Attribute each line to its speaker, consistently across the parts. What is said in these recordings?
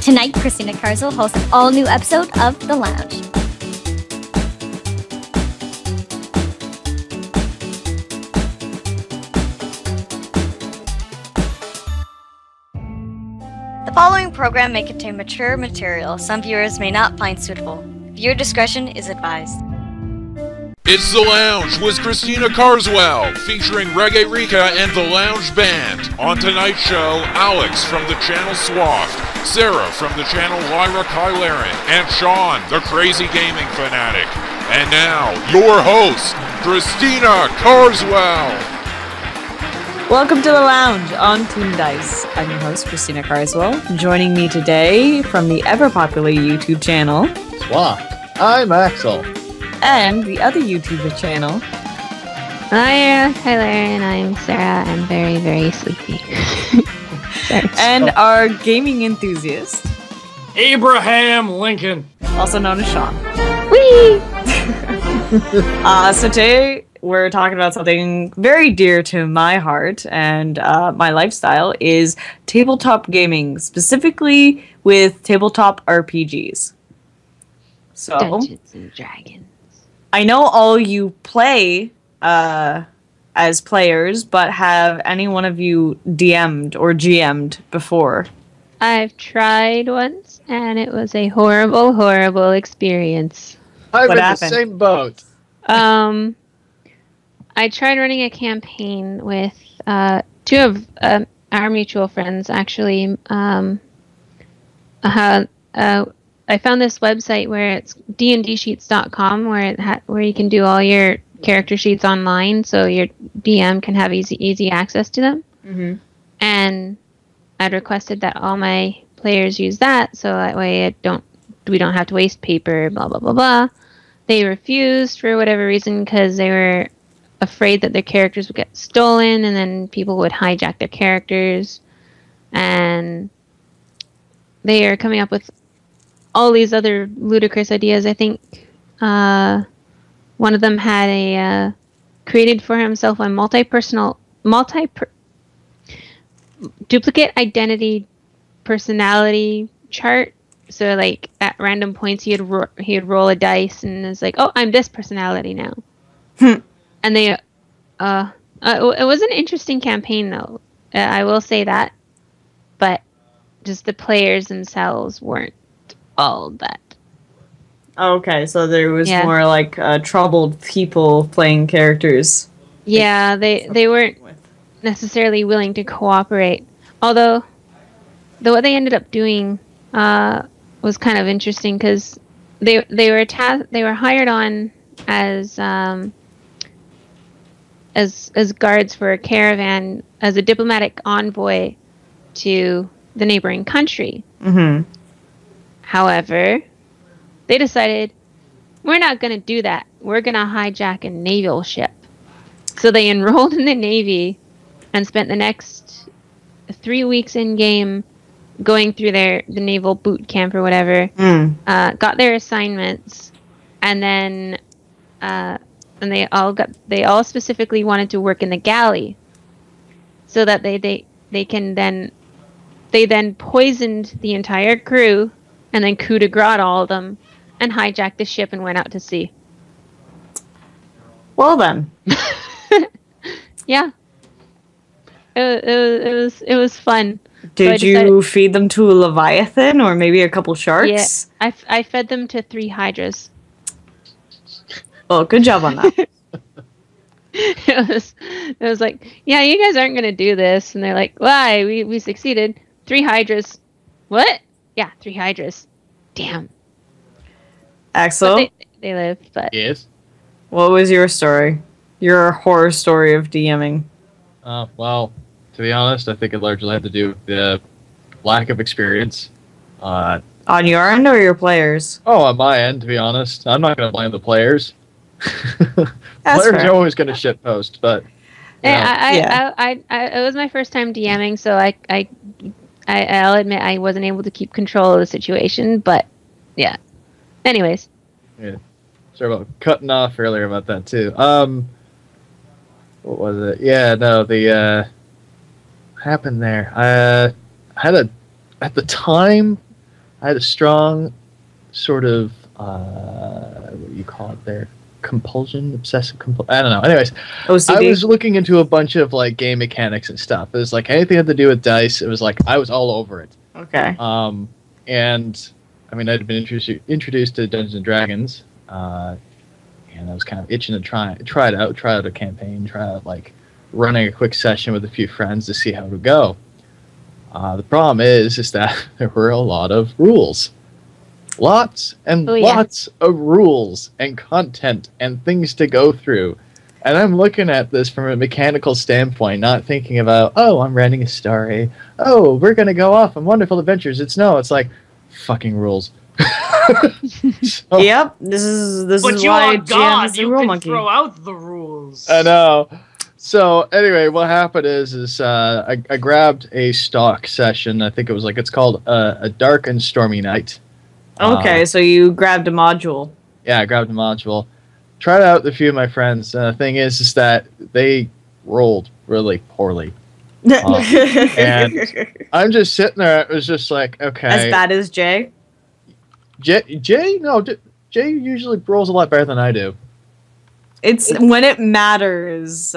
Speaker 1: Tonight, Christina Carswell hosts an all-new episode of The Lounge. The following program may contain mature material some viewers may not find suitable. Viewer discretion is advised.
Speaker 2: It's The Lounge with Christina Carswell, featuring Reggae Rika and The Lounge Band. On tonight's show, Alex from the channel Swaft, Sarah from the channel Lyra Kylaren, and Sean, the crazy gaming fanatic. And now, your host, Christina Carswell.
Speaker 3: Welcome to The Lounge on TOONDISE. I'm your host, Christina Carswell. Joining me today from the ever-popular YouTube channel,
Speaker 4: Swaft. I'm Axel.
Speaker 3: And the other YouTuber channel.
Speaker 5: Hi, Tyler, and I'm Sarah. I'm very, very sleepy.
Speaker 3: And our gaming enthusiast,
Speaker 6: Abraham Lincoln,
Speaker 3: also known as Sean.
Speaker 5: Whee!
Speaker 3: So today we're talking about something very dear to my heart and my lifestyle is tabletop gaming, specifically with tabletop RPGs. So,
Speaker 5: Dungeons and Dragons.
Speaker 3: I know all you play as players, but have any one of you DM'd or GM'd before?
Speaker 5: I've tried once, and it was a horrible, horrible experience.
Speaker 4: I'm in the same boat.
Speaker 5: I tried running a campaign with two of our mutual friends, actually. I found this website where it's dndsheets.com where you can do all your character sheets online, so your DM can have easy access to them.
Speaker 3: Mm-hmm.
Speaker 5: And I'd requested that all my players use that, so that way we don't have to waste paper. Blah blah blah blah. They refused for whatever reason because they were afraid that their characters would get stolen, and then people would hijack their characters, and they are coming up with all these other ludicrous ideas. I think one of them had created for himself a duplicate identity personality chart. So like at random points he'd roll a dice and it's like, oh, I'm this personality now. And they it was an interesting campaign though. I will say that, but just the players themselves weren't all that.
Speaker 3: Okay, so there was more like troubled people playing characters.
Speaker 5: Yeah, they weren't necessarily willing to cooperate. Although what they ended up doing was kind of interesting because they were hired on as guards for a caravan as a diplomatic envoy to the neighboring country.
Speaker 3: Mm-hmm.
Speaker 5: However, they decided, we're not going to do that. We're going to hijack a naval ship. So they enrolled in the Navy and spent the next 3 weeks in-game going through the naval boot camp or whatever, got their assignments, and then they all specifically wanted to work in the galley so that they then poisoned the entire crew and then coup de grace all of them, and hijacked the ship and went out to sea.
Speaker 3: Well then.
Speaker 5: Yeah. It was fun.
Speaker 3: Did you feed them to a leviathan or maybe a couple sharks?
Speaker 5: Yeah, I fed them to 3 hydras.
Speaker 3: Well, good job on that.
Speaker 5: It was like, yeah, you guys aren't gonna do this, and they're like, why? We succeeded. 3 hydras. What? Yeah, 3 hydras. Damn.
Speaker 3: Axel?
Speaker 5: They live, but...
Speaker 4: Yes?
Speaker 3: What was your story? Your horror story of DMing?
Speaker 4: Well, to be honest, I think it largely had to do with the lack of experience.
Speaker 3: On your end or your players?
Speaker 4: Oh, on my end, to be honest. I'm not going to blame the players.
Speaker 3: That's
Speaker 4: players
Speaker 3: fair.
Speaker 4: are always going to shitpost, but...
Speaker 5: It was my first time DMing, so I'll admit I wasn't able to keep control of the situation, but yeah. Anyways.
Speaker 4: Yeah. Sorry about cutting off earlier about that too. What was it? Yeah, no, happened there. I had at the time I had a strong sort of what do you call it there? Compulsion, obsessive compulsion. I don't know. Anyways,
Speaker 3: OCD.
Speaker 4: I was looking into a bunch of like game mechanics and stuff. It was like anything had to do with dice. It was like I was all over it.
Speaker 3: Okay.
Speaker 4: And I mean, I'd been introduced to Dungeons and Dragons, and I was kind of itching to try out a campaign, try out like running a quick session with a few friends to see how it would go. The problem is that there were a lot of rules. Lots and lots of rules and content and things to go through. And I'm looking at this from a mechanical standpoint, not thinking about, oh, I'm writing a story. Oh, we're going to go off on wonderful adventures. It's like, fucking rules.
Speaker 3: Yep, this is why Jam's the rule monkey.
Speaker 6: Throw out the rules.
Speaker 4: I know. So anyway, what happened is I grabbed a stock session. I think it was like, it's called A Dark and Stormy Night.
Speaker 3: Okay, so you grabbed a module.
Speaker 4: Yeah, I grabbed a module. Tried it out with a few of my friends. The thing is that they rolled really poorly. And I'm just sitting there. It was just like, okay.
Speaker 3: As bad as Jay?
Speaker 4: Jay? No, Jay usually rolls a lot better than I do.
Speaker 3: It's when it matters.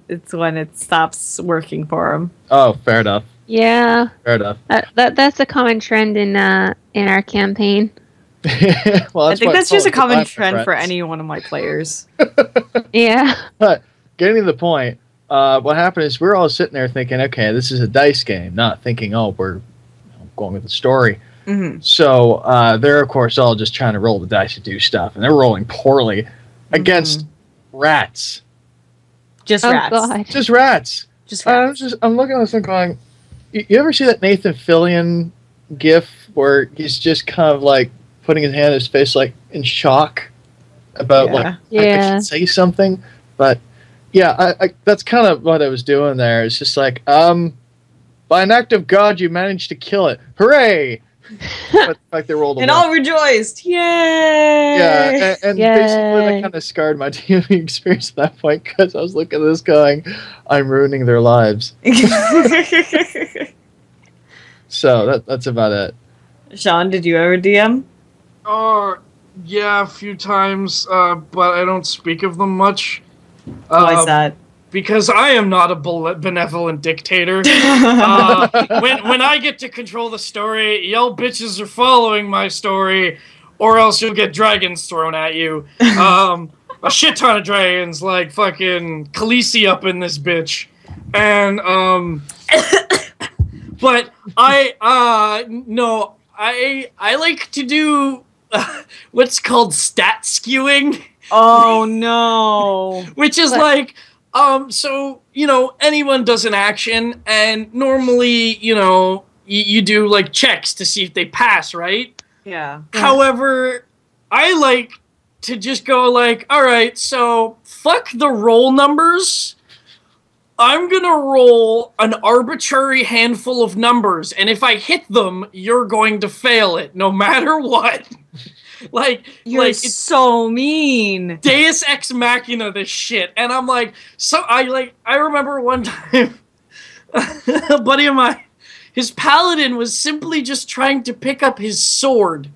Speaker 3: It's when it stops working for him.
Speaker 4: Oh, fair enough.
Speaker 5: Yeah.
Speaker 4: Fair enough.
Speaker 5: That's a common trend in our campaign.
Speaker 4: Well,
Speaker 3: I think that's just a common trend for any one of my players.
Speaker 5: Yeah.
Speaker 4: But getting to the point, what happened is we're all sitting there thinking, okay, this is a dice game, not thinking, oh, we're going with the story.
Speaker 3: Mm-hmm.
Speaker 4: So they're, of course, all just trying to roll the dice to do stuff, and they're rolling poorly against rats.
Speaker 3: Just rats.
Speaker 5: God.
Speaker 4: Just rats.
Speaker 3: Just rats.
Speaker 4: I'm looking at this and going, you ever see that Nathan Fillion gif where he's just kind of like putting his hand in his face like in shock about I should say something, but I that's kind of what I was doing there. It's just like, by an act of God, you managed to kill it. Hooray! But like they rolled a
Speaker 3: and
Speaker 4: one.
Speaker 3: all rejoiced. Yay!
Speaker 4: Yeah, and basically that kind of scarred my DMing experience at that point because I was looking at this going, I'm ruining their lives. So that's about it.
Speaker 3: Sean, did you ever DM?
Speaker 6: Yeah, a few times, but I don't speak of them much.
Speaker 3: Why is that?
Speaker 6: Because I am not a benevolent dictator. When I get to control the story, y'all bitches are following my story, or else you'll get dragons thrown at you. A shit ton of dragons, like fucking Khaleesi up in this bitch. And, but I like to do what's called stat skewing.
Speaker 3: Oh no.
Speaker 6: Which is like, so, anyone does an action, and normally, you do, like, checks to see if they pass, right?
Speaker 3: Yeah.
Speaker 6: However, I like to just go, like, alright, so, fuck the roll numbers. I'm gonna roll an arbitrary handful of numbers, and if I hit them, you're going to fail it, no matter what.
Speaker 3: You're so mean.
Speaker 6: Deus Ex Machina this shit. And I'm like, I remember one time a buddy of mine, his paladin was simply just trying to pick up his sword.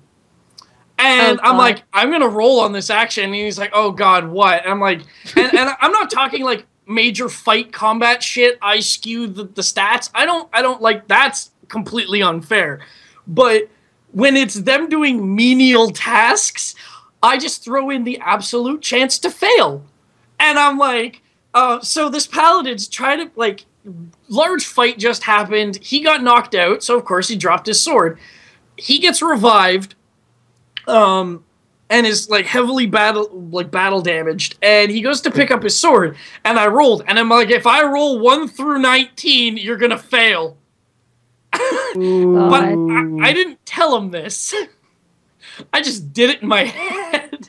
Speaker 6: And I'm like, I'm gonna roll on this action, and he's like, oh god, what? And I'm like, and I'm not talking like major fight combat shit. I skew the stats. I don't like, that's completely unfair. But when it's them doing menial tasks, I just throw in the absolute chance to fail. And I'm like, so this paladin's trying to, like, large fight just happened. He got knocked out, so of course he dropped his sword. He gets revived, and is, like, heavily battle damaged. And he goes to pick up his sword, and I rolled. And I'm like, if I roll 1 through 19, you're gonna fail. But I didn't tell him this. I just did it in my head.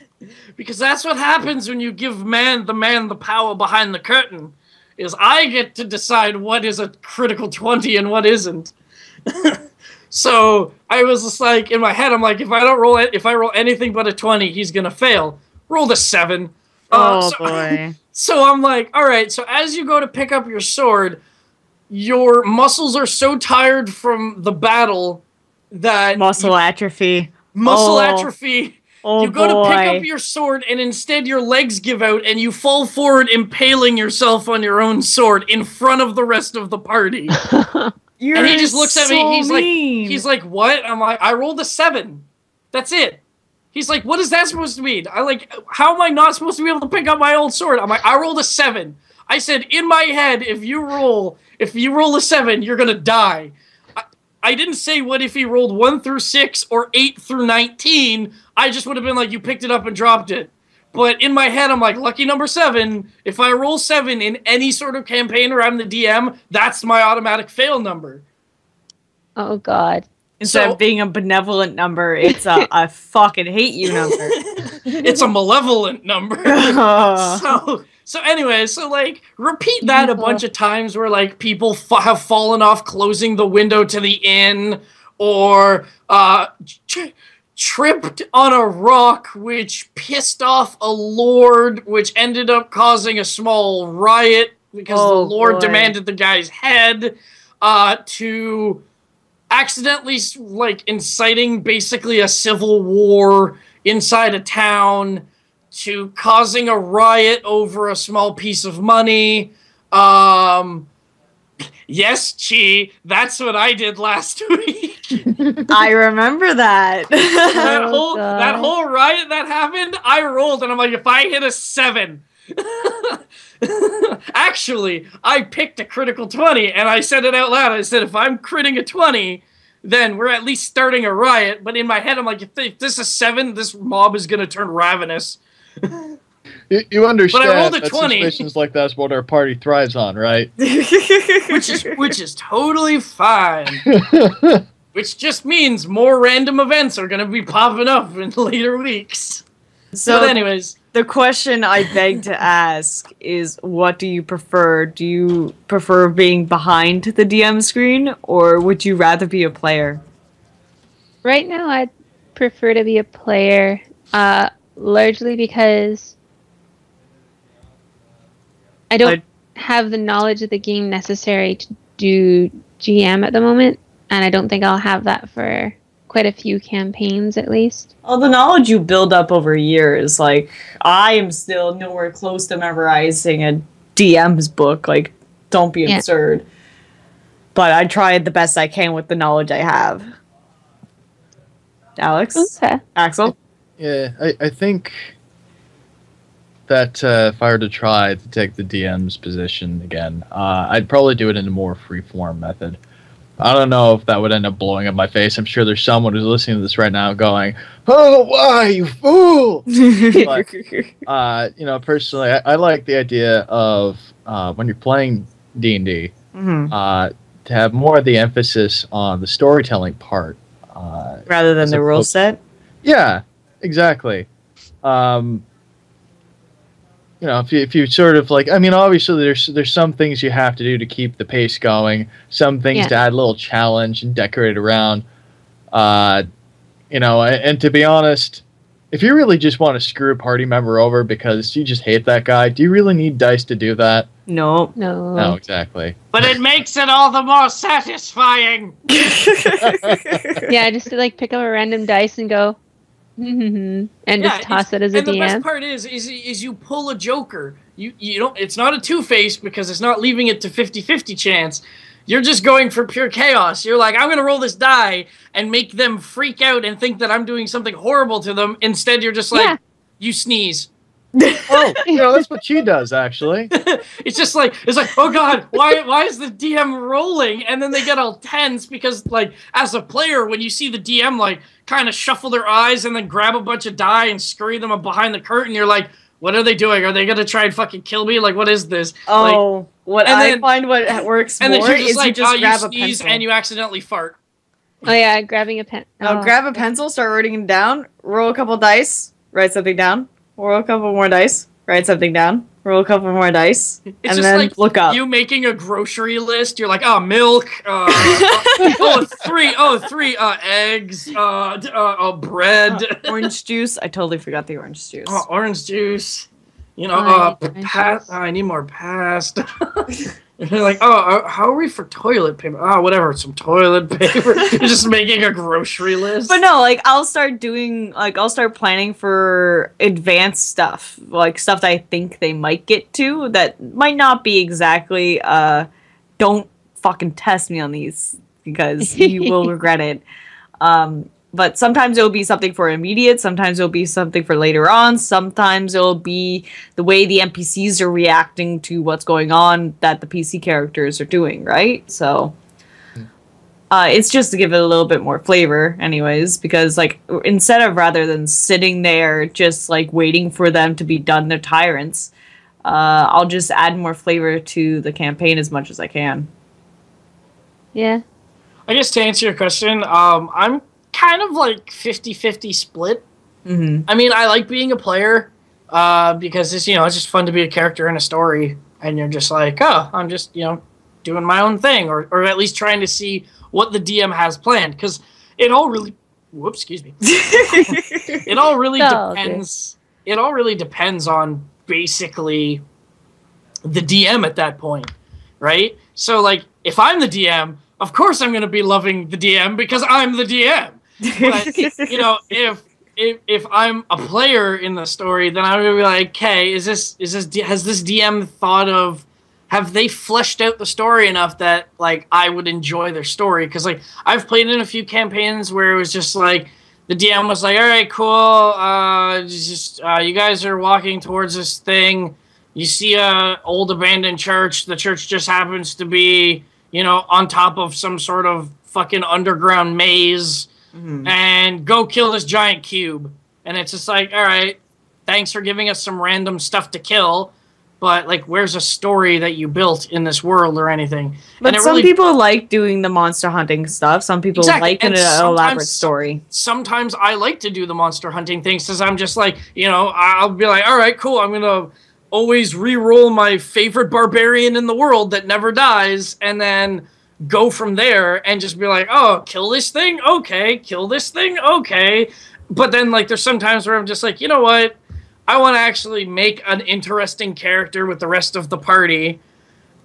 Speaker 6: Because that's what happens when you give the man the power behind the curtain. Is I get to decide what is a critical 20 and what isn't. So I was just like, in my head, I'm like, if I roll anything but a 20, he's gonna fail. Rolled a 7.
Speaker 3: Boy.
Speaker 6: So I'm like, alright, so as you go to pick up your sword, your muscles are so tired from the battle that
Speaker 3: Muscle atrophy.
Speaker 6: atrophy.
Speaker 3: Oh,
Speaker 6: You go to pick
Speaker 3: boy.
Speaker 6: up your sword, and instead your legs give out, and you fall forward, impaling yourself on your own sword in front of the rest of the party.
Speaker 3: You're
Speaker 6: And he just looks at me.
Speaker 3: so mean.
Speaker 6: He's like, what? I'm like, I rolled a 7. That's it. He's like, what is that supposed to mean? I like, how am I not supposed to be able to pick up my old sword? I'm like, I rolled a 7. I said, in my head, if you roll a 7, you're gonna die. I didn't say what if he rolled 1 through 6 or 8 through 19. I just would have been like, you picked it up and dropped it. But in my head, I'm like, lucky number 7. If I roll 7 in any sort of campaign or I'm the DM, that's my automatic fail number.
Speaker 5: Oh God.
Speaker 3: Instead of being a benevolent number, it's a I fucking hate you number.
Speaker 6: It's a malevolent number. So anyway, so like repeat that a bunch of times where like people have fallen off closing the window to the inn, or tripped on a rock which pissed off a lord, which ended up causing a small riot because the lord demanded the guy's head, to accidentally like inciting basically a civil war inside a town, to causing a riot over a small piece of money. Yes, Chi, that's what I did last week.
Speaker 3: I remember that.
Speaker 6: that whole riot that happened, I rolled and I'm like, if I hit a 7. Actually, I picked a critical 20 and I said it out loud. I said, if I'm critting a 20, then we're at least starting a riot. But in my head, I'm like, if this is 7, this mob is going to turn ravenous.
Speaker 4: You understand
Speaker 6: but I rolled a
Speaker 4: that
Speaker 6: 20.
Speaker 4: situations like that's what our party thrives on, right?
Speaker 6: which is totally fine. Which just means more random events are going to be popping up in later weeks.
Speaker 3: So
Speaker 6: but anyways,
Speaker 3: the question I beg to ask is, what do you prefer? Do you prefer being behind the DM screen, or would you rather be a player?
Speaker 5: Right now, I'd prefer to be a player, largely because I don't have the knowledge of the game necessary to do GM at the moment, and I don't think I'll have that for quite a few campaigns at least.
Speaker 3: All the knowledge you build up over years, like, I am still nowhere close to memorizing a DM's book. Like, don't be absurd. But I tried the best I can with the knowledge I have. Alex?
Speaker 5: Okay.
Speaker 3: Axel?
Speaker 4: Yeah, I think that if I were to try to take the DM's position again, I'd probably do it in a more free-form method. I don't know if that would end up blowing up my face. I'm sure there's someone who's listening to this right now going, "Oh, why, you fool!" But, personally, I like the idea of when you're playing D&D, to have more of the emphasis on the storytelling part.
Speaker 3: Rather than the rule set?
Speaker 4: Yeah, exactly. If you sort of like, I mean, obviously there's some things you have to do to keep the pace going, some things to add a little challenge and decorate around, and to be honest, if you really just want to screw a party member over because you just hate that guy, do you really need dice to do that?
Speaker 3: No.
Speaker 4: No, exactly.
Speaker 6: But it makes it all the more satisfying.
Speaker 5: Yeah, just to like pick up a random dice and go, and just toss it as a
Speaker 6: and
Speaker 5: DM.
Speaker 6: The best part is you pull a joker. You don't. It's not a two-face because it's not leaving it to 50-50 chance. You're just going for pure chaos. You're like, I'm gonna roll this die and make them freak out and think that I'm doing something horrible to them. Instead, you're just like, you sneeze.
Speaker 4: Oh, that's what she does actually.
Speaker 6: It's like, oh god, why is the DM rolling? And then they get all tense because, like, as a player, when you see the DM like kind of shuffle their eyes and then grab a bunch of die and scurry them behind the curtain, you're like, what are they doing? Are they gonna try and fucking kill me? Like, what is this?
Speaker 3: Oh, I find what works
Speaker 6: and
Speaker 3: more
Speaker 6: then
Speaker 3: is you just grab a
Speaker 6: sneeze
Speaker 3: pencil.
Speaker 6: and you accidentally fart.
Speaker 5: Oh yeah, grabbing a pen.
Speaker 3: Now grab a pencil, start writing it down, roll a couple dice, write something down, roll a couple more dice, write something down, roll a couple more dice,
Speaker 6: It's
Speaker 3: and
Speaker 6: just
Speaker 3: then
Speaker 6: like
Speaker 3: look up.
Speaker 6: you making a grocery list. You're like, milk, three eggs, bread.
Speaker 3: Orange juice. I totally forgot the orange juice.
Speaker 6: Orange juice. You know,
Speaker 5: I need
Speaker 6: past. I need more past. You're like, oh, how are we for toilet paper? Oh, whatever, some toilet paper. You're just making a grocery list.
Speaker 3: But no, like I'll start planning for advanced stuff, like stuff that I think they might get to that might not be exactly. Don't fucking test me on these because you will regret it. But sometimes it'll be something for immediate, sometimes it'll be something for later on, sometimes it'll be the way the NPCs are reacting to what's going on that the PC characters are doing, right? So it's just to give it a little bit more flavor anyways, because like rather than sitting there just like waiting for them to be done their tyrants, I'll just add more flavor to the campaign as much as I can.
Speaker 5: Yeah.
Speaker 6: I guess to answer your question, I'm kind of like 50-50 split.
Speaker 3: Mm-hmm.
Speaker 6: I mean, I like being a player because it's just fun to be a character in a story, and you're just like, oh, I'm just doing my own thing, or at least trying to see what the DM has planned, because it all really excuse me. It all really depends. It all really depends on basically the DM at that point, right? So like, if I'm the DM, of course I'm going to be loving the DM because I'm the DM. But if I'm a player in the story, then I'm gonna be like, okay, has this DM thought of, have they fleshed out the story enough that like I would enjoy their story? Because like I've played in a few campaigns where it was just like the DM was like, all right, cool, you guys are walking towards this thing, you see a old abandoned church, the church just happens to be on top of some sort of fucking underground maze. Mm-hmm. And go kill this giant cube. And it's just like, all right, thanks for giving us some random stuff to kill, but like, where's a story that you built in this world or anything?
Speaker 3: But some people like doing the monster hunting stuff. Some people like an elaborate story.
Speaker 6: Sometimes I like to do the monster hunting things because I'm just like, I'll be like, all right, cool, I'm gonna always re-roll my favorite barbarian in the world that never dies, and then go from there and just be like, oh, kill this thing? Okay. Kill this thing? Okay. But then, like, there's some times where I'm just like, you know what? I want to actually make an interesting character with the rest of the party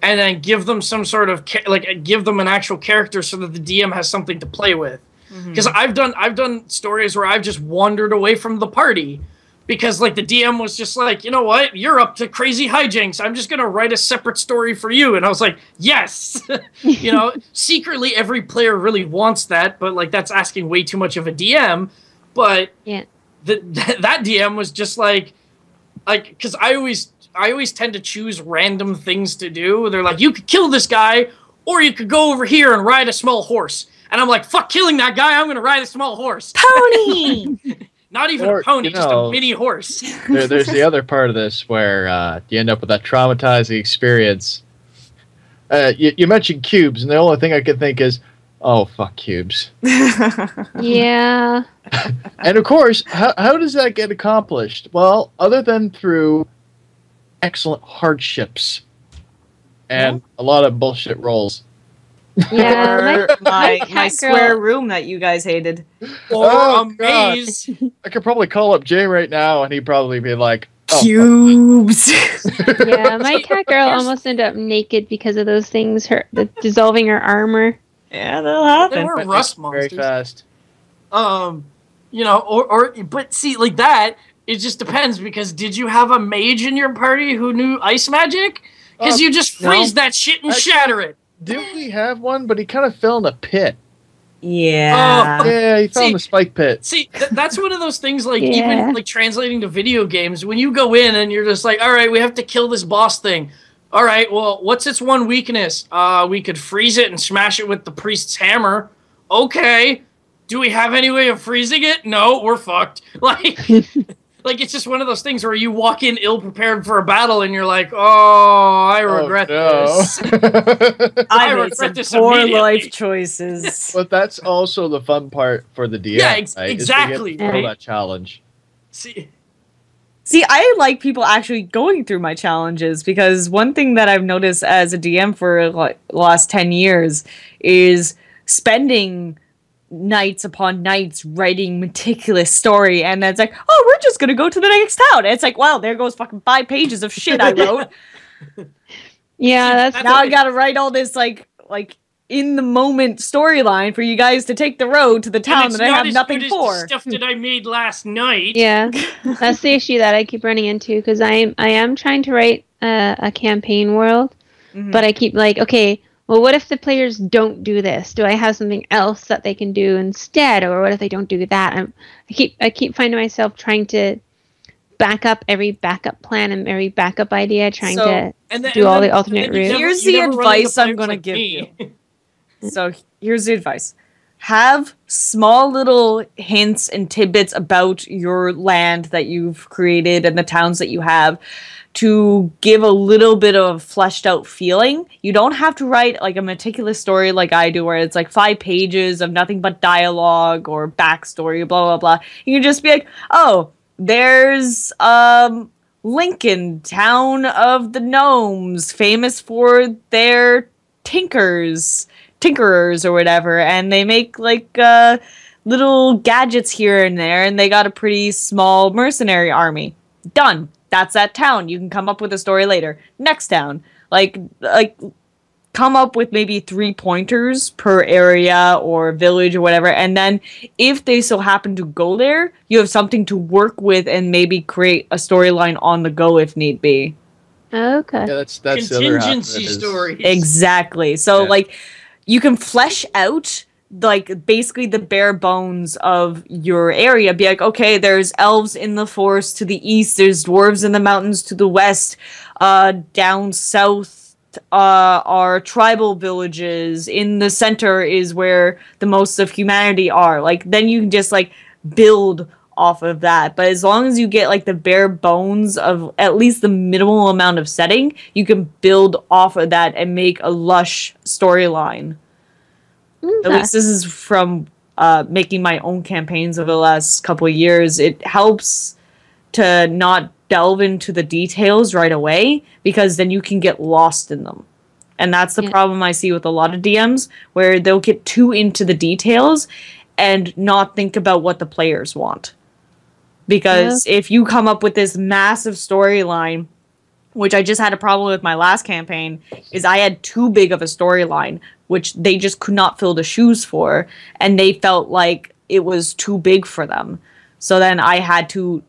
Speaker 6: and then give them some sort of, give them an actual character so that the DM has something to play with. Because I've done stories where I've just wandered away from the party because, like, the DM was just like, you know what? You're up to crazy hijinks. I'm just going to write a separate story for you. And I was like, yes! Secretly every player really wants that, but, like, that's asking way too much of a DM. But that DM was just like, because I always tend to choose random things to do. They're like, you could kill this guy, or you could go over here and ride a small horse. And I'm like, fuck killing that guy. I'm going to ride a small horse.
Speaker 3: Pony!
Speaker 6: Not even a pony, just a mini horse.
Speaker 4: There's the other part of this where you end up with that traumatizing experience. You mentioned cubes, and the only thing I could think is, oh, fuck cubes.
Speaker 5: Yeah.
Speaker 4: And of course, how does that get accomplished? Well, other than through excellent hardships and a lot of bullshit rolls.
Speaker 5: Yeah,
Speaker 3: my square room that you guys hated.
Speaker 6: Or a maze.
Speaker 4: I could probably call up Jay right now, and he'd probably be like, oh,
Speaker 3: cubes.
Speaker 5: Yeah, my cat girl almost ended up naked because of those things. Dissolving her armor.
Speaker 3: Yeah, that'll happen.
Speaker 6: They were rust monsters.
Speaker 4: Very fast.
Speaker 6: But see, like that, it just depends, because did you have a mage in your party who knew ice magic? Because you just freeze that shit and shatter it.
Speaker 4: Did we have one? But he kind of fell in a pit.
Speaker 3: Yeah.
Speaker 4: Yeah, he fell in the spike pit.
Speaker 6: See, that's one of those things, like, even like translating to video games, when you go in and you're just like, all right, we have to kill this boss thing. All right, well, what's its one weakness? We could freeze it and smash it with the priest's hammer. Okay. Do we have any way of freezing it? No, we're fucked. Like, it's just one of those things where you walk in ill-prepared for a battle and you're like, oh, I regret this.
Speaker 3: I made some poor life choices.
Speaker 4: But that's also the fun part for the DM.
Speaker 6: Yeah,
Speaker 4: right?
Speaker 6: exactly.
Speaker 4: Is to get through that challenge.
Speaker 3: See, I like people actually going through my challenges, because one thing that I've noticed as a DM for like the last 10 years is spending nights upon nights writing meticulous story, and then it's like, oh, we're just gonna go to the next town. And it's like, well, there goes fucking 5 pages of shit I wrote.
Speaker 5: Yeah, that's
Speaker 3: Now I gotta write all this like in the moment storyline for you guys to take the road to the town that I have nothing for.
Speaker 6: The stuff that I made last night.
Speaker 5: Yeah, that's the issue that I keep running into, because I am trying to write a campaign world, but I keep like, okay, well, what if the players don't do this? Do I have something else that they can do instead, or what if they don't do that? I keep finding myself trying to back up every backup plan and every backup idea, trying to do all the alternate routes.
Speaker 3: Here's the advice I'm gonna give you. So here's the advice. Have small little hints and tidbits about your land that you've created and the towns that you have to give a little bit of fleshed out feeling. You don't have to write like a meticulous story like I do, where it's like 5 pages of nothing but dialogue or backstory, blah, blah, blah. You can just be like, oh, there's Lincoln, town of the gnomes, famous for their tinkerers or whatever, and they make like little gadgets here and there, and they got a pretty small mercenary army. Done. That's that town. You can come up with a story later. Next town. Like come up with maybe 3 pointers per area or village or whatever, and then if they still happen to go there, you have something to work with and maybe create a storyline on the go if need be.
Speaker 5: Okay.
Speaker 4: Yeah, that's
Speaker 6: contingency stories.
Speaker 3: Exactly. So like you can flesh out like basically the bare bones of your area. Be like, okay, there's elves in the forest to the east, there's dwarves in the mountains to the west, down south are tribal villages, in the center is where the most of humanity are. Like then you can just like build off of that. But as long as you get like the bare bones of at least the minimal amount of setting, you can build off of that and make a lush storyline. At least this is from making my own campaigns over the last couple of years. It helps to not delve into the details right away, because then you can get lost in them. And that's the problem I see with a lot of DMs, where they'll get too into the details and not think about what the players want. Because if you come up with this massive storyline, which I just had a problem with my last campaign, is I had too big of a storyline, which they just could not fill the shoes for, and they felt like it was too big for them. So then I had to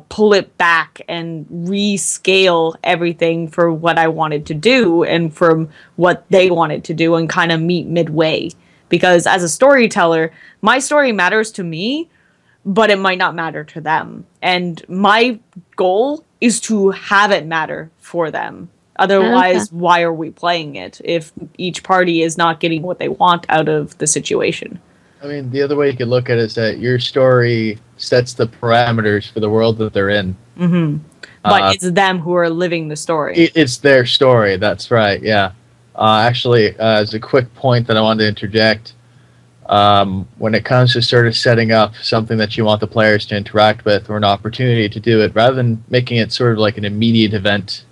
Speaker 3: pull it back and rescale everything for what I wanted to do and from what they wanted to do, and kind of meet midway. Because as a storyteller, my story matters to me, but it might not matter to them. And my goal is to have it matter for them. Otherwise, why are we playing it if each party is not getting what they want out of the situation?
Speaker 4: I mean, the other way you could look at it is that your story sets the parameters for the world that they're in.
Speaker 3: Mm-hmm. But it's them who are living the story.
Speaker 4: It's their story, that's right, yeah. Actually, as a quick point that I wanted to interject, when it comes to sort of setting up something that you want the players to interact with, or an opportunity to do it, rather than making it sort of like an immediate event,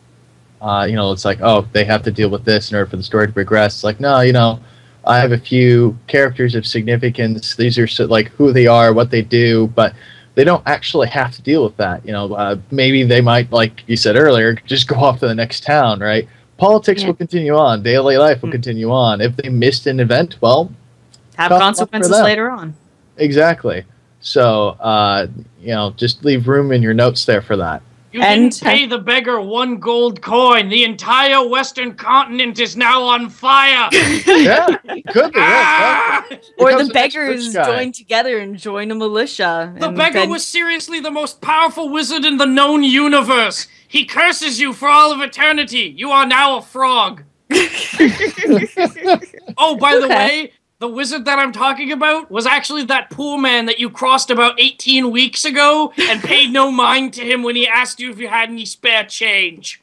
Speaker 4: it's like, oh, they have to deal with this in order for the story to progress. It's like, no, I have a few characters of significance. These are like who they are, what they do, but they don't actually have to deal with that. Maybe they might, like you said earlier, just go off to the next town, right? Politics will continue on. Daily life will continue on. If they missed an event, well,
Speaker 3: have consequences later on.
Speaker 4: Exactly. So, just leave room in your notes there for that.
Speaker 6: You didn't pay the beggar 1 gold coin. The entire western continent is now on fire.
Speaker 4: Yeah, could be.
Speaker 3: Or the beggars join together and join a militia.
Speaker 6: The beggar was seriously the most powerful wizard in the known universe. He curses you for all of eternity. You are now a frog. Oh, by the way, the wizard that I'm talking about was actually that poor man that you crossed about 18 weeks ago and paid no mind to him when he asked you if you had any spare change.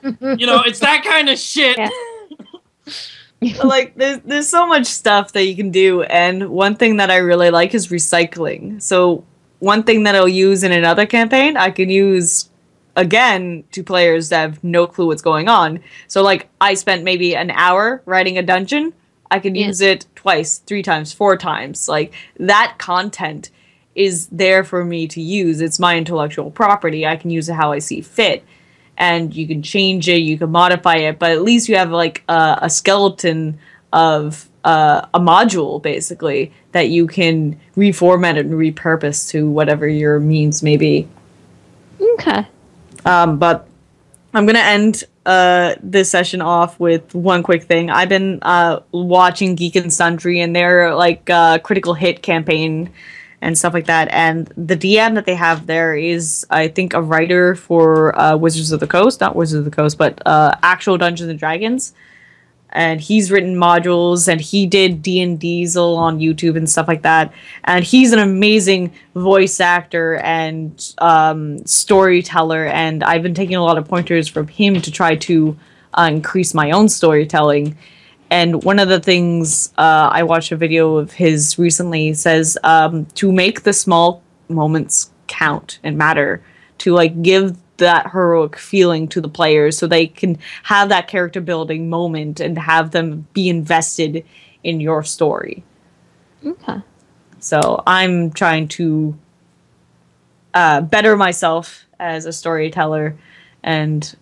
Speaker 6: It's that kind of shit.
Speaker 3: Yeah. Like, there's so much stuff that you can do, and one thing that I really like is recycling. So one thing that I'll use in another campaign, I can use again to players that have no clue what's going on. So like, I spent maybe an hour writing a dungeon. I can use it twice, 3 times, 4 times. Like, that content is there for me to use. It's my intellectual property. I can use it how I see fit. And you can change it, you can modify it, but at least you have like a skeleton of a module, basically, that you can reformat and repurpose to whatever your means may be.
Speaker 5: Okay.
Speaker 3: But I'm going to end this session off with one quick thing. I've been watching Geek and Sundry and their like critical hit campaign and stuff like that. And the DM that they have there is, I think, a writer for Wizards of the Coast, not Wizards of the Coast, but actual Dungeons and Dragons. And he's written modules, and he did D&Diesel on YouTube and stuff like that. And he's an amazing voice actor and storyteller, and I've been taking a lot of pointers from him to try to increase my own storytelling. And one of the things I watched a video of his recently says to make the small moments count and matter, to like give that heroic feeling to the players so they can have that character building moment and have them be invested in your story.
Speaker 5: Okay.
Speaker 3: So I'm trying to better myself as a storyteller, and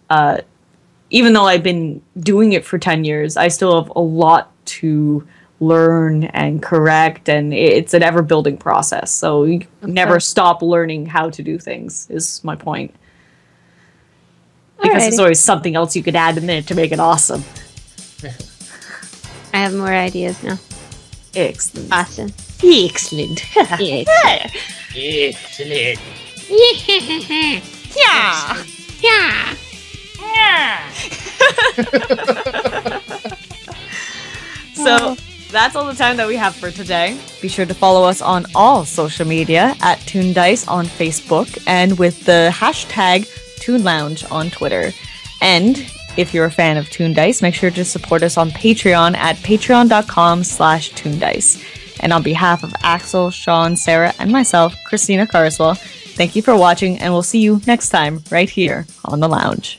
Speaker 3: even though I've been doing it for 10 years, I still have a lot to learn and correct, and it's an ever-building process. So you never stop learning how to do things, is my point. Because there's always something else you could add in there to make it awesome.
Speaker 5: I have more ideas now.
Speaker 3: Excellent.
Speaker 5: Awesome.
Speaker 3: Excellent.
Speaker 5: Excellent.
Speaker 4: Excellent.
Speaker 3: Yeah.
Speaker 5: Yeah.
Speaker 3: So that's all the time that we have for today. Be sure to follow us on all social media at TOONDISE on Facebook and with the hashtag Toon Lounge on Twitter. And if you're a fan of TOONDISE, make sure to support us on Patreon at patreon.com/TOONDISE. And on behalf of Axel, Sean, Sarah, and myself, Christina Carswell, thank you for watching, and we'll see you next time right here on the lounge.